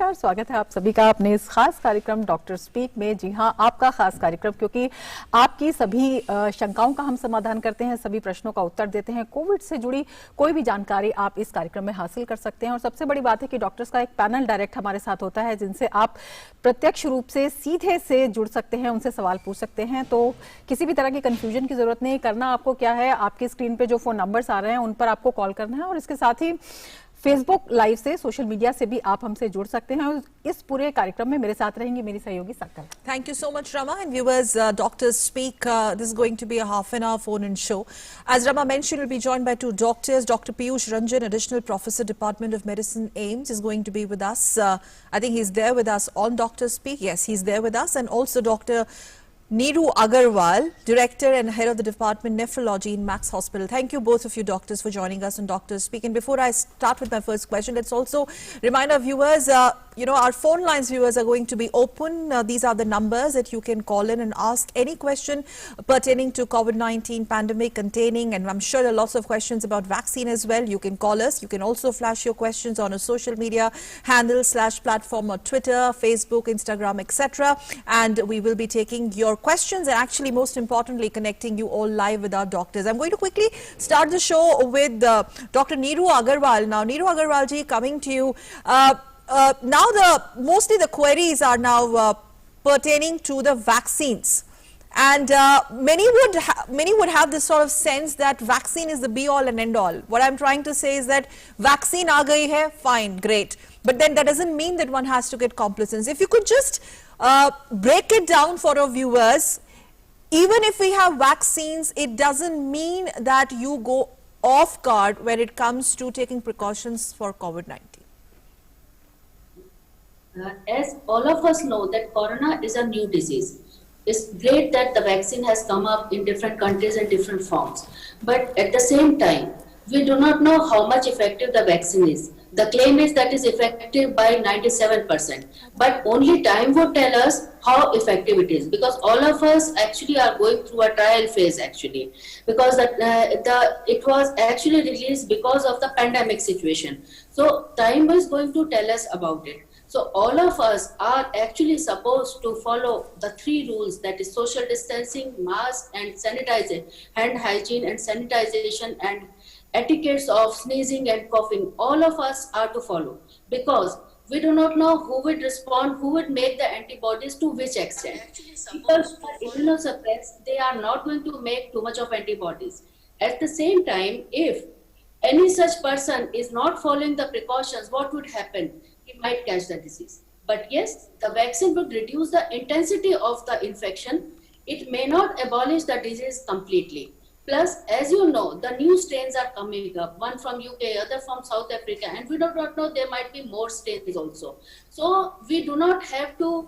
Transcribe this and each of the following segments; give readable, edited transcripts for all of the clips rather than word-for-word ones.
नमस्कार, स्वागत है आप सभी का अपने इस खास कार्यक्रम डॉक्टर स्पीक में। जी हाँ, आपका खास कार्यक्रम, क्योंकि आपकी सभी शंकाओं का हम समाधान करते हैं, सभी प्रश्नों का उत्तर देते हैं। कोविड से जुड़ी कोई भी जानकारी आप इस कार्यक्रम में हासिल कर सकते हैं। और सबसे बड़ी बात है कि डॉक्टर्स का एक पैनल डायरेक्ट हमारे साथ होता है, जिनसे आप प्रत्यक्ष रूप से सीधे से जुड़ सकते हैं, उनसे सवाल पूछ सकते हैं। तो किसी भी तरह की कंफ्यूजन की जरूरत नहीं। करना आपको क्या है, आपकी स्क्रीन पे जो फोन नंबर्स आ रहे हैं उन पर आपको कॉल करना है, और इसके साथ ही फेसबुक लाइव से, सोशल मीडिया से भी आप हमसे जुड़ सकते हैं। और इस पूरे कार्यक्रम में मेरे साथ रहेंगी मेरी सहयोगी सक्कर। Thank you so much, Rama. And viewers, Doctors Speak, this is going to be a half-an-hour phone-in show. As Rama mentioned, we'll be joined by two doctors. Dr. Piyush Ranjan, Additional Professor, Department of Medicine, AIIMS, is going to be with us. I think he's there with us on Dr. Speak. Yes, he's there with us. And also Dr. Neeru Agarwal, Director and Head of the Department Nephrology in Max Hospital. Thank you both of you doctors for joining us on Doctors Speak. And before I start with my first question, let's also remind our viewers, our phone lines, viewers, are going to be open. These are the numbers that you can call in and ask any question pertaining to COVID-19 pandemic containing, and I'm sure there are lots of questions about vaccine as well. You can call us. You can also flash your questions on a social media handle / platform or Twitter, Facebook, Instagram, etc. And we will be taking your questions and actually most importantly connecting you all live with our doctors. I'm going to quickly start the show with Dr. Neeru Agarwal. Now, Neeru Agarwal ji, coming to you. Now mostly the queries are now pertaining to the vaccines, and many would have this sort of sense that vaccine is the be all and end all. What I'm trying to say is that vaccine aa gayi hai, fine, great, but then that doesn't mean that one has to get complacent. If you could just break it down for our viewers, even if we have vaccines, it doesn't mean that you go off guard when it comes to taking precautions for COVID-19. As all of us know that corona is a new disease. It's great that the vaccine has come up in different countries in different forms. But at the same time, we do not know how much effective the vaccine is. The claim is that is effective by 97%. But only time will tell us how effective it is. Because all of us actually are going through a trial phase actually. Because it was actually released because of the pandemic situation. So time is going to tell us about it. So all of us are actually supposed to follow the 3 rules, that is social distancing, mask and sanitizing, hand hygiene and sanitization, and etiquettes of sneezing and coughing. All of us are to follow, because we do not know who would respond, who would make the antibodies to which extent. People who are immunosuppressed, they are not going to make too much of antibodies. At the same time, if any such person is not following the precautions, what would happen? He might catch the disease. But yes, the vaccine would reduce the intensity of the infection. It may not abolish the disease completely. Plus, as you know, the new strains are coming up, one from UK, other from South Africa, and we do not know, there might be more strains also. So we do not have to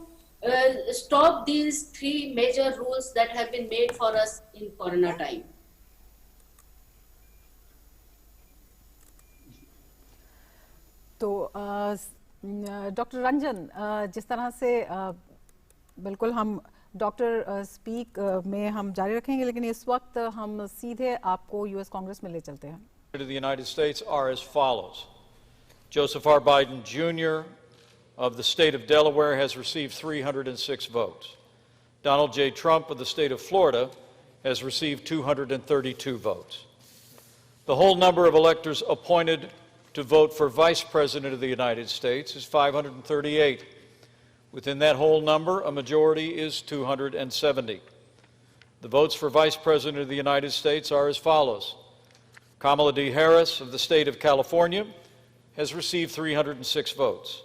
stop these 3 major rules that have been made for us in corona time. तो doctor Ranjan, जिस तरह से बिल्कुल हम doctor speak में हम जारी रखेंगे, लेकिन इस वक्त हम सीधे आपको यूएस कांग्रेस में ले चलते हैं. To the United States are as follows. Joseph R. Biden Jr. of the state of Delaware has received 306 votes. Donald J. Trump of the state of Florida has received 232 votes. The whole number of electors appointed to vote for Vice President of the United States is 538. Within that whole number, a majority is 270. The votes for Vice President of the United States are as follows. Kamala D. Harris of the state of California has received 306 votes.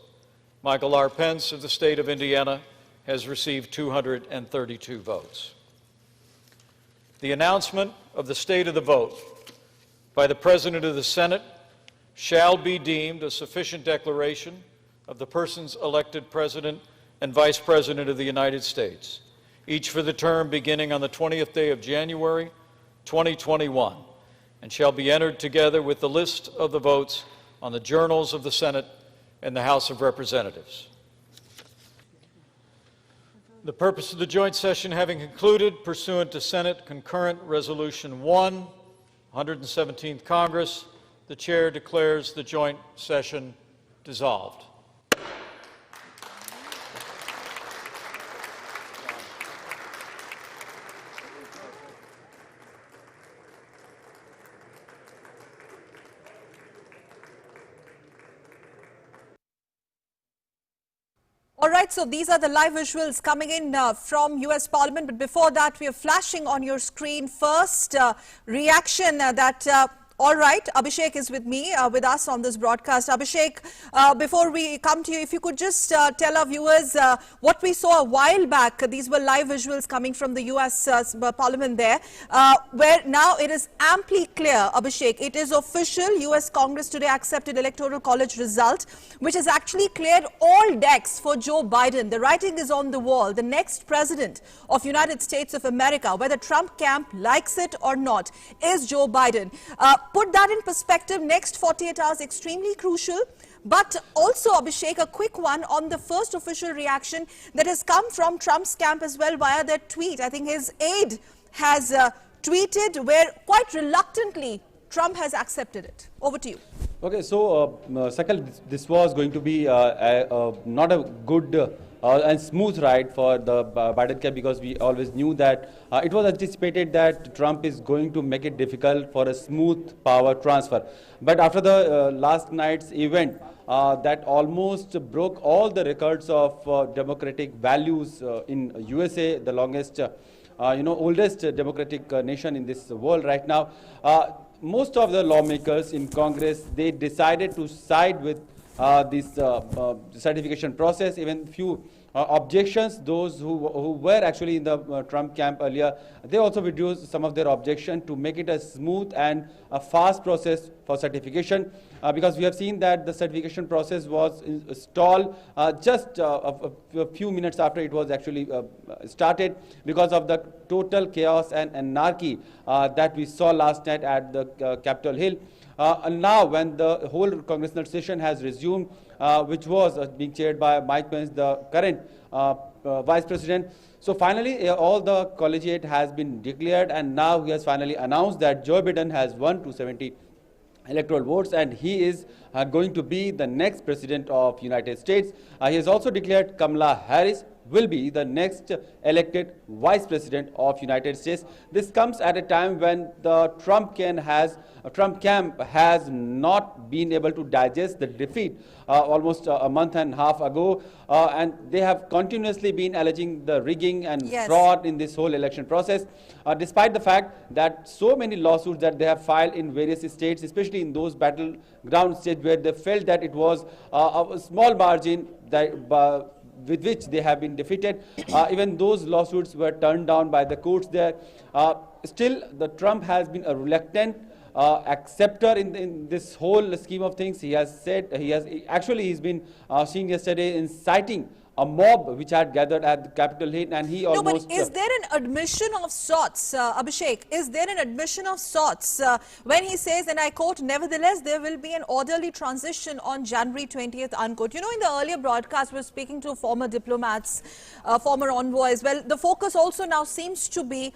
Michael R. Pence of the state of Indiana has received 232 votes. The announcement of the state of the vote by the President of the Senate shall be deemed a sufficient declaration of the persons elected President and Vice President of the United States, each for the term beginning on the 20th day of January, 2021, and shall be entered together with the list of the votes on the journals of the Senate and the House of Representatives. The purpose of the joint session having concluded, pursuant to Senate Concurrent Resolution 1, 117th Congress, the chair declares the joint session dissolved. All right, so these are the live visuals coming in from US Parliament. But before that, we are flashing on your screen first reaction all right, Abhishek is with me, with us on this broadcast. Abhishek, before we come to you, if you could just tell our viewers what we saw a while back. These were live visuals coming from the US Parliament there, where now it is amply clear, Abhishek, it is official. US Congress today accepted Electoral College result, which has actually cleared all decks for Joe Biden. The writing is on the wall. The next president of United States of America, whether Trump camp likes it or not, is Joe Biden. Put that in perspective, next 48 hours extremely crucial. But also, Abhishek, a quick one on the first official reaction that has come from Trump's camp as well via their tweet. I think his aide has tweeted where quite reluctantly Trump has accepted it. Over to you. Okay, so Sakal, this was going to be not a good and smooth ride for the Biden camp, because we always knew that it was anticipated that Trump is going to make it difficult for a smooth power transfer. But after the last night's event, that almost broke all the records of democratic values in USA, the longest, oldest democratic nation in this world right now. Most of the lawmakers in Congress, they decided to side with this certification process. Even few objections, those who were actually in the Trump camp earlier, they also reduced some of their objection to make it a smooth and a fast process for certification, because we have seen that the certification process was stalled just a few minutes after it was actually started, because of the total chaos and anarchy that we saw last night at the Capitol Hill. And now, when the whole congressional session has resumed, which was being chaired by Mike Pence, the current vice president, so finally all the collegiate has been declared, and now he has finally announced that Joe Biden has won 270 electoral votes, and he is going to be the next president of United States. He has also declared Kamala Harris will be the next elected vice president of United States. This comes at a time when the Trump camp has not been able to digest the defeat almost a month and a half ago, and they have continuously been alleging the rigging and fraud in this whole election process, despite the fact that so many lawsuits that they have filed in various states, especially in those battleground states where they felt that it was a small margin that with which they have been defeated. Even those lawsuits were turned down by the courts there. Still, the Trump has been a reluctant acceptor in this whole scheme of things. He has said, he's been seen yesterday inciting a mob which had gathered at the Capitol Hill, and he almost... No, but is there an admission of sorts, Abhishek? Is there an admission of sorts when he says, and I quote, nevertheless, there will be an orderly transition on January 20th, unquote. You know, in the earlier broadcast, we were speaking to former diplomats, former envoys. Well, the focus also now seems to be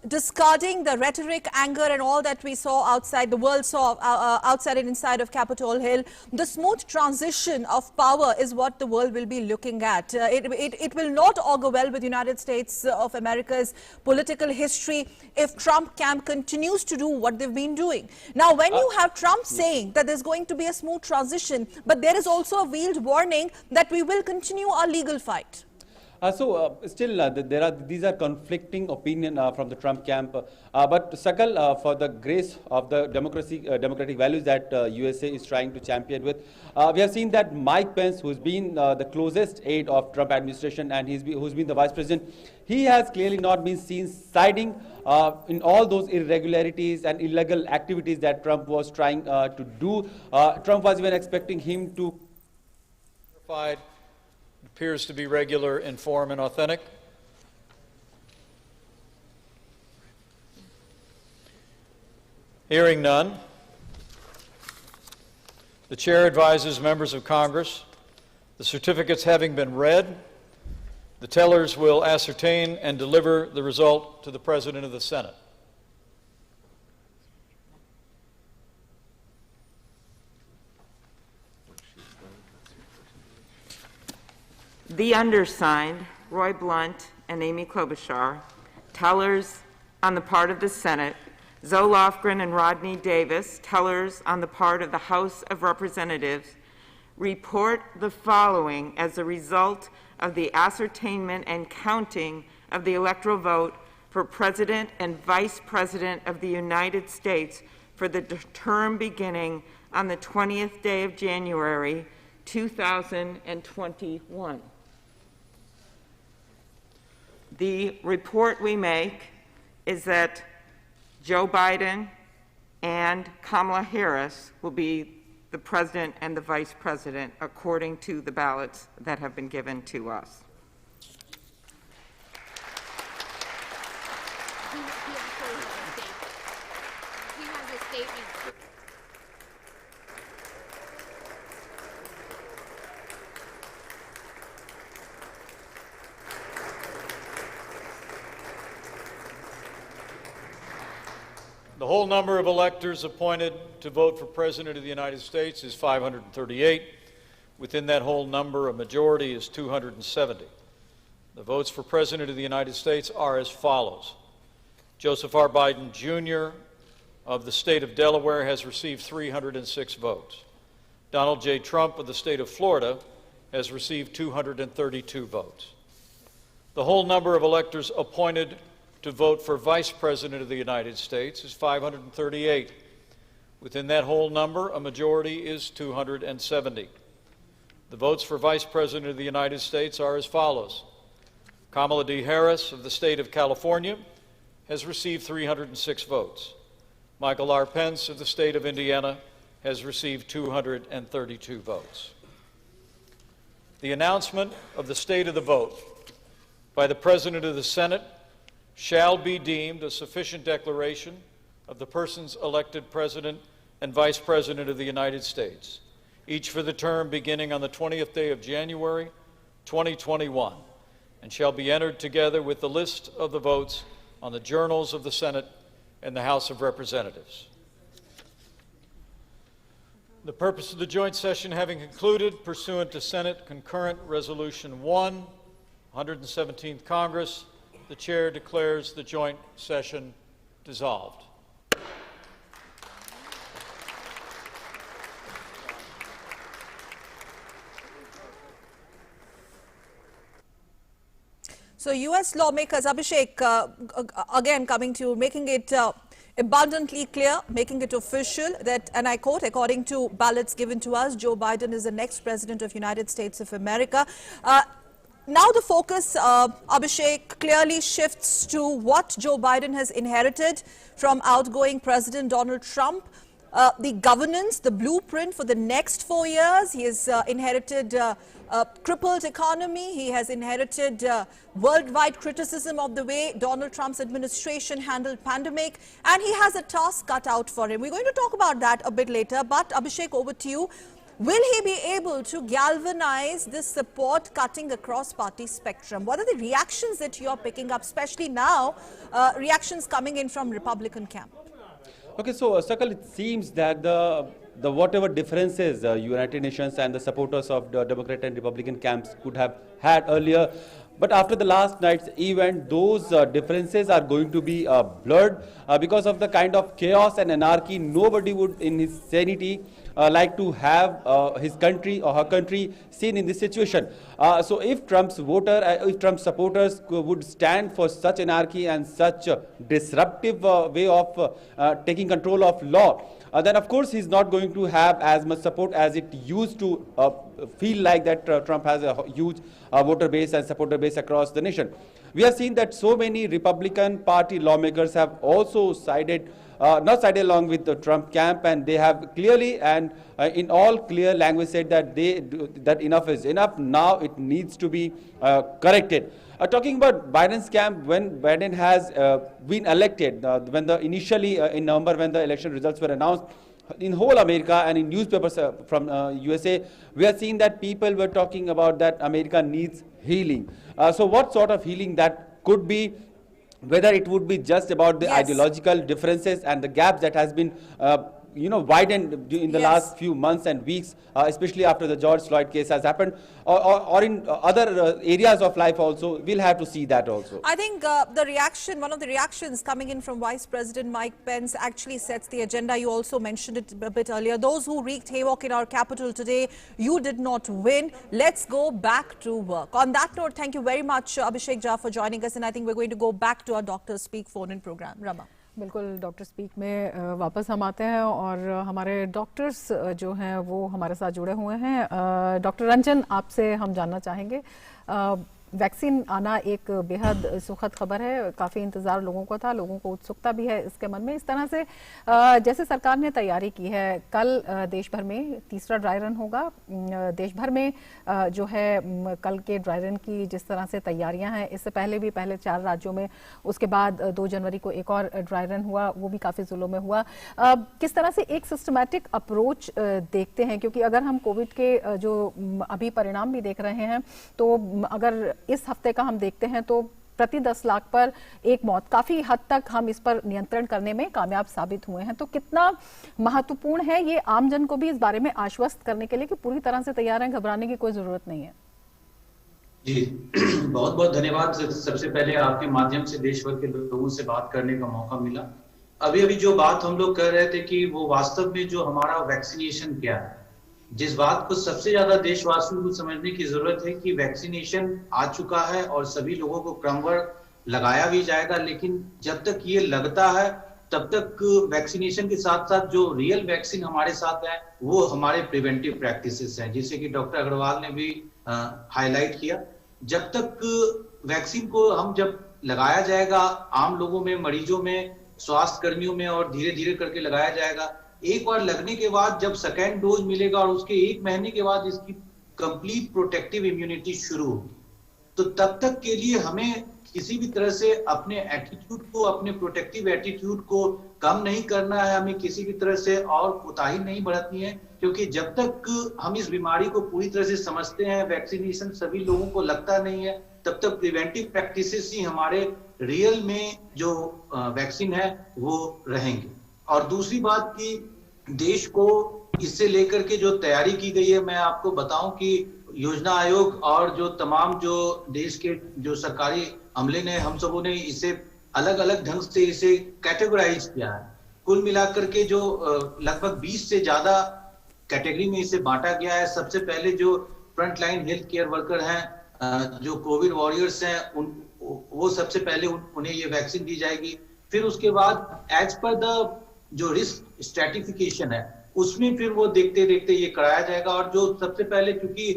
discarding the rhetoric, anger and all that we saw outside, the world saw outside and inside of Capitol Hill. The smooth transition of power is what the world will be looking at. It will not augur well with United States of America's political history if Trump camp continues to do what they've been doing. Now, when you have Trump saying that there's going to be a smooth transition, but there is also a veiled warning that we will continue our legal fight. These are conflicting opinion from the Trump camp. But Sakal, for the grace of the democratic values that USA is trying to champion with, we have seen that Mike Pence, who's been the closest aide of Trump administration and who's been the vice president, he has clearly not been seen siding in all those irregularities and illegal activities that Trump was trying to do. Trump was even expecting him to... Appears to be regular, in form, and authentic. Hearing none, the chair advises members of Congress, the certificates having been read, the tellers will ascertain and deliver the result to the President of the Senate. The undersigned, Roy Blunt and Amy Klobuchar, tellers on the part of the Senate, Zoe Lofgren and Rodney Davis, tellers on the part of the House of Representatives, report the following as a result of the ascertainment and counting of the electoral vote for President and Vice President of the United States for the term beginning on the 20th day of January, 2021. The report we make is that Joe Biden and Kamala Harris will be the President and the Vice President according to the ballots that have been given to us. He has a statement. The whole number of electors appointed to vote for President of the United States is 538. Within that whole number, a majority is 270. The votes for President of the United States are as follows. Joseph R. Biden, Jr. of the state of Delaware has received 306 votes. Donald J. Trump of the state of Florida has received 232 votes. The whole number of electors appointed to vote for Vice President of the United States is 538. Within that whole number, a majority is 270. The votes for Vice President of the United States are as follows. Kamala D. Harris of the state of California has received 306 votes. Michael R. Pence of the state of Indiana has received 232 votes. The announcement of the state of the vote by the President of the Senate shall be deemed a sufficient declaration of the persons elected President and Vice President of the United States, each for the term beginning on the 20th day of January, 2021, and shall be entered together with the list of the votes on the journals of the Senate and the House of Representatives. The purpose of the joint session having concluded, pursuant to Senate Concurrent Resolution 1, 117th Congress, the Chair declares the joint session dissolved. So U.S. lawmakers, Abhishek, again coming to making it abundantly clear, making it official that, and I quote, according to ballots given to us, Joe Biden is the next President of United States of America. Now the focus, Abhishek, clearly shifts to what Joe Biden has inherited from outgoing President Donald Trump. The governance, the blueprint for the next 4 years. He has inherited a crippled economy. He has inherited worldwide criticism of the way Donald Trump's administration handled pandemic. And he has a task cut out for him. We're going to talk about that a bit later. But Abhishek, over to you. Will he be able to galvanize this support cutting across party spectrum? What are the reactions that you're picking up, especially now, reactions coming in from Republican camp? Okay, so Sakal, it seems that the whatever differences United Nations and the supporters of the Democrat and Republican camps could have had earlier, but after the last night's event, those differences are going to be blurred because of the kind of chaos and anarchy. Nobody would, in his sanity, like to have his country or her country seen in this situation. So if Trump's if Trump's supporters would stand for such anarchy and such a disruptive way of taking control of law, then of course he's not going to have as much support as it used to feel like that Trump has a huge voter base and supporter base across the nation. We have seen that so many Republican Party lawmakers have also sided not sided along with the Trump camp, and they have clearly and in all clear language said that that enough is enough. Now it needs to be corrected. Talking about Biden's camp, when Biden has been elected, when initially in November when the election results were announced, in whole America and in newspapers from USA, we are seeing that people were talking about that America needs healing. So what sort of healing that could be? Whether it would be just about the ideological differences and the gaps that has been widened in the Yes. last few months and weeks, especially after the George Floyd case has happened, or in other areas of life also. We'll have to see that also. I think one of the reactions coming in from Vice President Mike Pence actually sets the agenda. You also mentioned it a bit earlier. Those who wreaked havoc in our capital today, you did not win. Let's go back to work. On that note, thank you very much, Abhishek Jha, for joining us. And I think we're going to go back to our Doctor Speak phone-in program. Rama. बिल्कुल doctor speak में वापस हम आते हैं और हमारे doctors जो हैं वो हमारे साथ जुड़े हुए हैं। डॉक्टर रंजन, आपसे हम जानना चाहेंगे, वैक्सीन आना एक बेहद सुखद खबर है, काफ़ी इंतज़ार लोगों को था, लोगों को उत्सुकता भी है इसके मन में। इस तरह से जैसे सरकार ने तैयारी की है, कल देश भर में तीसरा ड्राई रन होगा, देश भर में जो है कल के ड्राई रन की जिस तरह से तैयारियां हैं, इससे पहले भी पहले 4 राज्यों में, उसके बाद 2 जनवरी को एक और ड्राई रन हुआ, वो भी काफ़ी ज़िलों में हुआ। किस तरह से एक सिस्टमैटिक अप्रोच देखते हैं, क्योंकि अगर हम कोविड के जो अभी परिणाम भी देख रहे हैं, तो अगर इस हफ्ते का हम देखते हैं तो प्रति 10 लाख पर एक मौत, काफी हद तक हम इस पर नियंत्रण करने में कामयाब साबित हुए हैं। तो कितना महत्वपूर्ण है ये आम जन को भी इस बारे में आश्वस्त करने के लिए कि पूरी तरह से तैयार हैं, घबराने की कोई जरूरत नहीं है। जी बहुत बहुत धन्यवाद। सबसे पहले आपके माध्यम से देश भर के लोगों से बात करने का मौका मिला। अभी जो बात हम लोग कर रहे थे कि वो वास्तव में जो हमारा वैक्सीनेशन क्या है, जिस बात को सबसे ज्यादा देशवासियों को समझने की जरूरत है कि वैक्सीनेशन आ चुका है और सभी लोगों को क्रमवार लगाया भी जाएगा, लेकिन जब तक ये लगता है तब तक वैक्सीनेशन के साथ साथ जो रियल वैक्सीन हमारे साथ है वो हमारे प्रिवेंटिव प्रैक्टिसेस हैं, जिसे कि डॉक्टर अग्रवाल ने भी हाईलाइट किया। जब तक वैक्सीन को हम जब लगाया जाएगा आम लोगों में, मरीजों में, स्वास्थ्य कर्मियों में, और धीरे धीरे करके लगाया जाएगा, एक बार लगने के बाद जब सेकेंड डोज मिलेगा और उसके 1 महीने के बाद इसकी कंप्लीट प्रोटेक्टिव इम्यूनिटी शुरू होगी, तो तब तक के लिए हमें किसी भी तरह से अपने एटीट्यूड को, अपने प्रोटेक्टिव एटीट्यूड को कम नहीं करना है, हमें किसी भी तरह से और कोताही नहीं बरतनी है, क्योंकि जब तक हम इस बीमारी को पूरी तरह से समझते हैं, वैक्सीनेशन सभी लोगों को लगता नहीं है, तब तक प्रिवेंटिव प्रैक्टिसेस ही हमारे रियल में जो वैक्सीन है वो रहेंगे। और दूसरी बात की देश को इससे लेकर के जो तैयारी की गई है, मैं आपको बताऊं कि योजना आयोग और जो तमाम जो देश के जो सरकारी अमले ने, हम सबों ने इसे अलग अलग ढंग से इसे कैटेगराइज किया है। कुल मिलाकर के जो लगभग 20 से ज्यादा कैटेगरी में इसे बांटा गया है। सबसे पहले जो front line health care worker हैं, जो कोविड वॉरियर्स हैं, वो सबसे पहले उन्हें ये वैक्सीन दी जाएगी। फिर उसके बाद एज पर द जो रिस्क स्ट्रेटिफिकेशन है उसमें फिर वो देखते देखते ये कराया जाएगा। और जो सबसे पहले, क्योंकि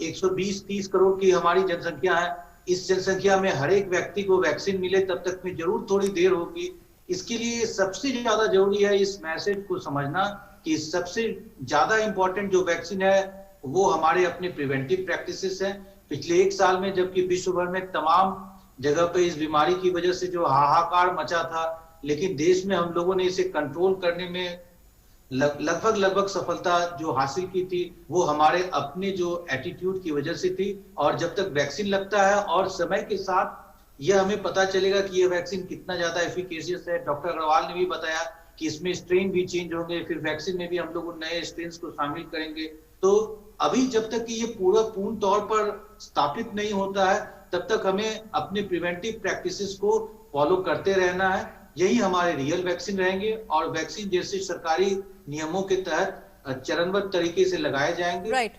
120-30 करोड़ की हमारी जनसंख्या है, इस जनसंख्या में हर एक व्यक्ति को वैक्सीन मिले तब तक में जरूर थोड़ी देर होगी। इसके लिए सबसे ज्यादा जरूरी है इस मैसेज को समझना कि सबसे ज्यादा इंपॉर्टेंट जो वैक्सीन है वो हमारे अपने प्रिवेंटिव प्रैक्टिसेस हैं। पिछले 1 साल में जबकि विश्व भर में तमाम जगह पे इस बीमारी की वजह से जो हाहाकार मचा था, लेकिन देश में हम लोगों ने इसे कंट्रोल करने में लगभग सफलता जो हासिल की थी वो हमारे अपने जो एटीट्यूड की वजह से थी। और जब तक वैक्सीन लगता है और समय के साथ यह हमें पता चलेगा कि यह वैक्सीन कितना ज्यादा एफिकेशियस है। डॉक्टर अग्रवाल ने भी बताया कि इसमें स्ट्रेन भी चेंज होंगे, फिर वैक्सीन में भी हम लोग नए स्ट्रेन को शामिल करेंगे। तो अभी जब तक कि ये पूर्ण तौर पर स्थापित नहीं होता है तब तक हमें अपने प्रिवेंटिव प्रैक्टिसेस को फॉलो करते रहना है। यही हमारे रियल वैक्सीन रहेंगे और वैक्सीन जैसे सरकारी नियमों के तहत चरणबद्ध तरीके से लगाए जाएंगे। Right.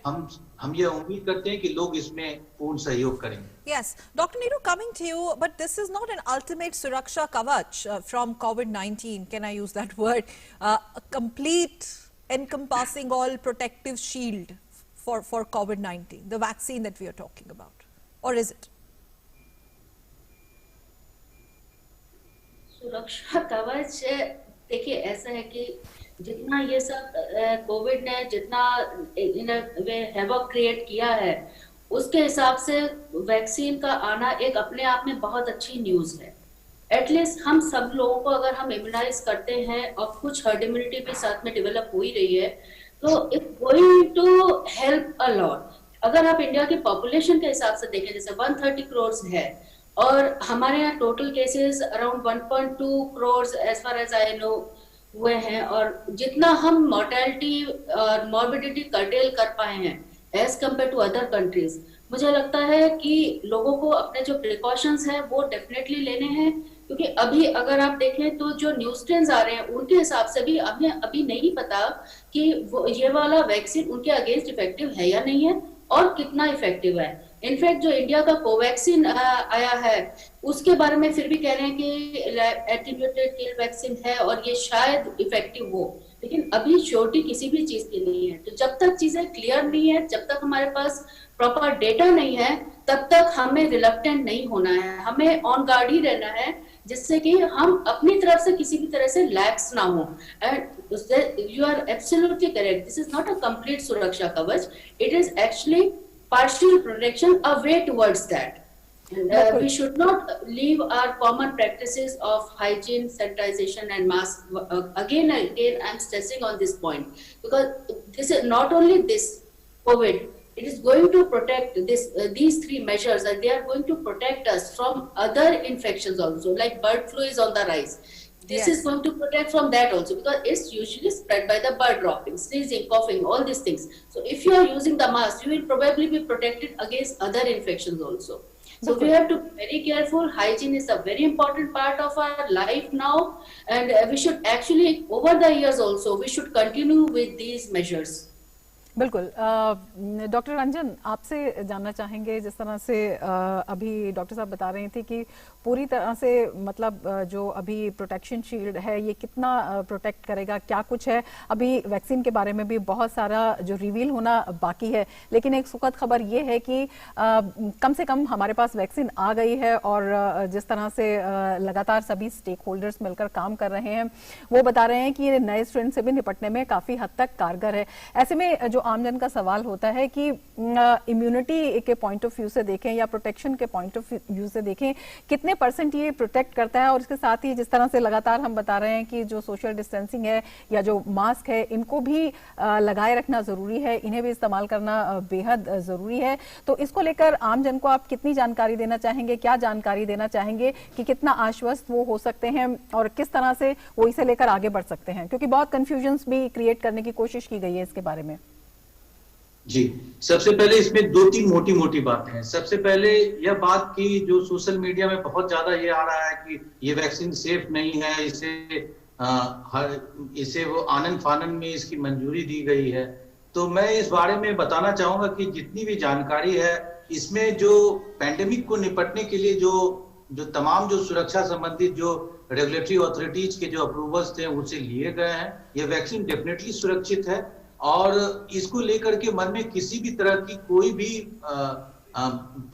हम ये उम्मीद करते हैं कि लोग इसमें पूर्ण सहयोग करेंगे। Yes, Dr. Nehru, coming to you, but this is not an ultimate Suraksha Kavach from COVID-19. Can I use that word? A complete, encompassing, all protective shield for COVID-19, the vaccine that we are talking about, or is it? सुरक्षा कवच देखिए ऐसा है कि जितना ये सब Covid ने जितना हैवॉक क्रिएट किया है उसके हिसाब से वैक्सीन का आना एक अपने आप में बहुत अच्छी न्यूज है। एटलीस्ट हम सब लोगों को अगर हम इम्यूनाइज करते हैं और कुछ हर्ड इम्यूनिटी भी साथ में डेवलप हो ही रही है तो it's going to help a lot. अगर आप इंडिया की पॉपुलेशन के हिसाब से देखें, जैसे 130 करोड़ है और हमारे यहाँ total cases around 1.2 crore as far as I know, हुए हैं और जितना हम मोर्टेलिटी और मॉर्बिडिटी कर्टेल कर पाए हैं as compared to other countries, मुझे लगता है कि लोगों को अपने जो प्रिकॉशंस हैं वो डेफिनेटली लेने हैं, क्योंकि अभी अगर आप देखें तो जो न्यूज ट्रेंड्स आ रहे हैं उनके हिसाब से भी हमें अभी नहीं पता कि वो ये वाला वैक्सीन उनके अगेंस्ट इफेक्टिव है या नहीं है और कितना इफेक्टिव है। इनफैक्ट जो इंडिया का कोवैक्सीन आया है उसके बारे में फिर भी कह रहे हैं कि एट्रीब्यूटेड किल वैक्सीन है और ये शायद इफेक्टिव हो, लेकिन अभी श्योरिटी किसी भी चीज की नहीं है। तो जब तक चीजें क्लियर नहीं है, जब तक हमारे पास प्रॉपर डेटा नहीं है, तब तक हमें रिलक्टेंट नहीं होना है, हमें ऑन गार्ड ही रहना है, जिससे कि हम अपनी तरफ से किसी भी तरह से लैक्स ना हो। And you are absolutely correct, this is not a complete सुरक्षा कवच, it is actually partial protection, a way towards that. And, we should not leave our common practices of hygiene, sanitization and mask. Again, I'm stressing on this point, because this is not only this COVID, it is going to protect these three measures, and they are going to protect us from other infections also, like bird flu is on the rise. This is going to protect from that also, because it's usually spread by the bird dropping, sneezing, coughing, all these things. So if you are using the mask, you will probably be protected against other infections also. So we have to be very careful. Hygiene is a very important part of our life now, and we should actually, over the years also, we should continue with these measures. बिल्कुल। Doctor Ranjan, आपसे जानना चाहेंगे, जिस तरह से अभी doctor साहब बता रहे थे कि पूरी तरह से मतलब जो अभी प्रोटेक्शन शील्ड है ये कितना प्रोटेक्ट करेगा, क्या कुछ है, अभी वैक्सीन के बारे में भी बहुत सारा जो रिवील होना बाकी है, लेकिन एक सुखद खबर ये है कि कम से कम हमारे पास वैक्सीन आ गई है और जिस तरह से लगातार सभी स्टेक होल्डर्स मिलकर काम कर रहे हैं वो बता रहे हैं कि ये नए स्ट्रेन से भी निपटने में काफी हद तक कारगर है। ऐसे में जो आमजन का सवाल होता है कि इम्यूनिटी के पॉइंट ऑफ व्यू से देखें या प्रोटेक्शन के पॉइंट ऑफ व्यू से देखें, कितने % ये प्रोटेक्ट करता है, और इसके साथ ही जिस तरह से लगातार हम बता रहे हैं कि जो सोशल डिस्टेंसिंग है या जो मास्क है इनको भी लगाए रखना जरूरी है, इन्हें भी इस्तेमाल करना बेहद जरूरी है। तो इसको लेकर आमजन को आप कितनी जानकारी देना चाहेंगे, क्या जानकारी देना चाहेंगे कि कितना आश्वस्त वो हो सकते हैं और किस तरह से वो इसे लेकर आगे बढ़ सकते हैं, क्योंकि बहुत कंफ्यूजन्स भी क्रिएट करने की कोशिश की गई है इसके बारे में। जी, सबसे पहले इसमें 2-3 मोटी बातें हैं। सबसे पहले यह बात कि जो सोशल मीडिया में बहुत ज्यादा ये आ रहा है कि ये वैक्सीन सेफ नहीं है, इसे वो आनन फानन में इसकी मंजूरी दी गई है। तो मैं इस बारे में बताना चाहूंगा कि जितनी भी जानकारी है इसमें जो पैंडेमिक को निपटने के लिए जो तमाम जो सुरक्षा संबंधित जो रेगुलेटरी अथॉरिटीज के जो अप्रूवल्स थे उसे लिए गए हैं। यह वैक्सीन डेफिनेटली सुरक्षित है और इसको लेकर के मन में किसी भी तरह की कोई भी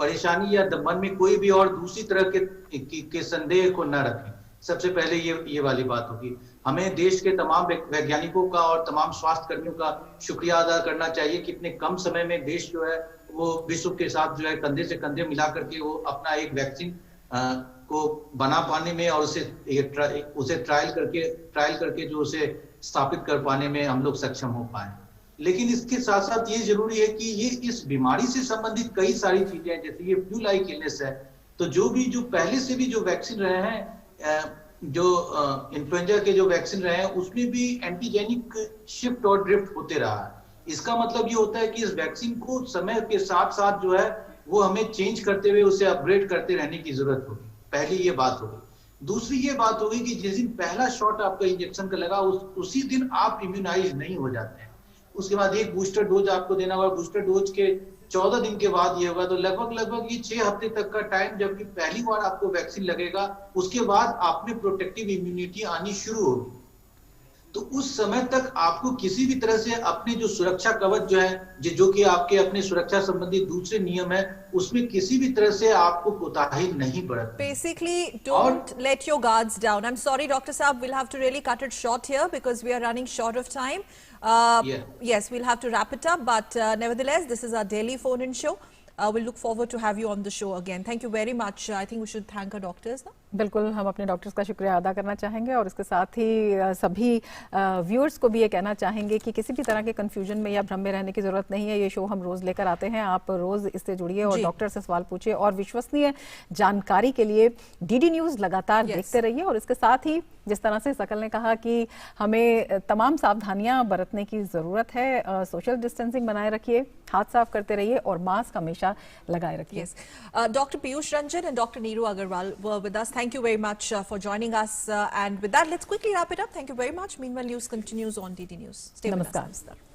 परेशानी या मन में कोई भी और दूसरी तरह के संदेह को न रखें। सबसे पहले ये वाली बात होगी। हमें देश के तमाम वैज्ञानिकों का और तमाम स्वास्थ्य कर्मियों का शुक्रिया अदा करना चाहिए कि इतने कम समय में देश जो है वो विश्व के साथ जो है कंधे से कंधे मिला करके वो अपना एक वैक्सीन को बना पाने में और उसे ट्रायल करके जो उसे स्थापित कर पाने में हम लोग सक्षम हो पाए। लेकिन इसके साथ साथ ये जरूरी है कि ये इस बीमारी से संबंधित कई सारी चीजें हैं, जैसे ये फ्लू लाइक इलनेस है, तो जो पहले से भी जो वैक्सीन रहे हैं, जो इन्फ्लुएंजा के जो वैक्सीन रहे हैं उसमें भी एंटीजेनिक शिफ्ट और ड्रिफ्ट होते रहा है। इसका मतलब ये होता है कि इस वैक्सीन को समय के साथ साथ जो है वो हमें चेंज करते हुए उसे अपग्रेड करते रहने की जरूरत होगी। पहली ये बात होगी। दूसरी ये बात होगी कि जिस दिन पहला शॉट आपका इंजेक्शन का लगा उसी दिन आप इम्यूनाइज नहीं हो जाते हैं। उसके बाद एक बूस्टर डोज आपको देना होगा। बूस्टर डोज के 14 दिन के बाद ये होगा, तो लगभग ये 6 हफ्ते तक का टाइम जबकि पहली बार आपको वैक्सीन लगेगा, उसके बाद आप में प्रोटेक्टिव इम्यूनिटी आनी शुरू होगी। तो उस समय तक आपको किसी भी तरह से अपने जो सुरक्षा कवच जो है, जो कि आपके अपने सुरक्षा संबंधी दूसरे नियम है, उसमें किसी भी तरह से आपको कोताही नहीं बरतनी। Basically, don't let your guards down. I'm sorry, Dr. Saab, we'll have to really cut it short here because we are running short of time. Yes, we'll have to wrap it up, but nevertheless, this is our daily phone-in show. We'll look forward to have you on the show again. Thank you very much. I think we should thank our doctors now. बिल्कुल, हम अपने doctors का शुक्रिया अदा करना चाहेंगे और इसके साथ ही सभी व्यूअर्स को भी ये कहना चाहेंगे कि किसी भी तरह के कंफ्यूजन में या भ्रम में रहने की जरूरत नहीं है। ये शो हम रोज लेकर आते हैं, आप रोज इससे जुड़िए और डॉक्टर से सवाल पूछिए और विश्वसनीय जानकारी के लिए डीडी न्यूज लगातार देखते रहिए। और इसके साथ ही जिस तरह से सकल ने कहा कि हमें तमाम सावधानियां बरतने की जरूरत है, सोशल डिस्टेंसिंग बनाए रखिए, हाथ साफ करते रहिए और मास्क हमेशा लगाए रखिए। Dr. Piyush Ranjan and Dr. Neeru Agarwal were with us. Thank you very much for joining us. And with that, let's quickly wrap it up. Thank you very much. Meanwhile, news continues on DD News. Stay with us. नमस्कार।